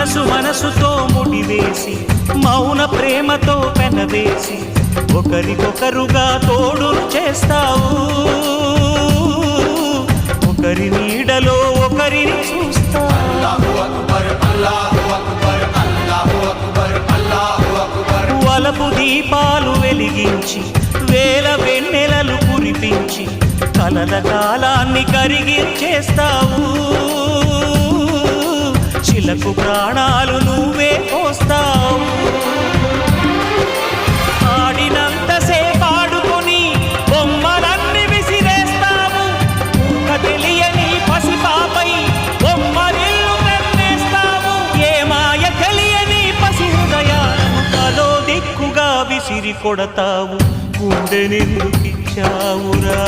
మనసుతో ముడివేసి మౌన ప్రేమతో పెనవేసి ఒకరికొకరుగా తోడును చేస్తావు ఒకరి నీడలో ఒకరిని చూస్తావు వలపు దీపాలు వెలిగించి వేల వెన్నెలలు కురిపించి కలల కాలాన్ని కరిగించేస్తావు చిలకు ప్రాణాలు నువ్వే పోస్తావు ఆడినంతసేపు ఆడుకొని బొమ్మలన్నీ విసిరేస్తావు తెలియని పసిపాపై బొమ్మరిల్లు కన్నేస్తావు ఏ మాయ తెలియని పసి హృదయాలను తలో దిక్కుగా విసిరి కొడతావు గుండెనెందుకిచ్చావురా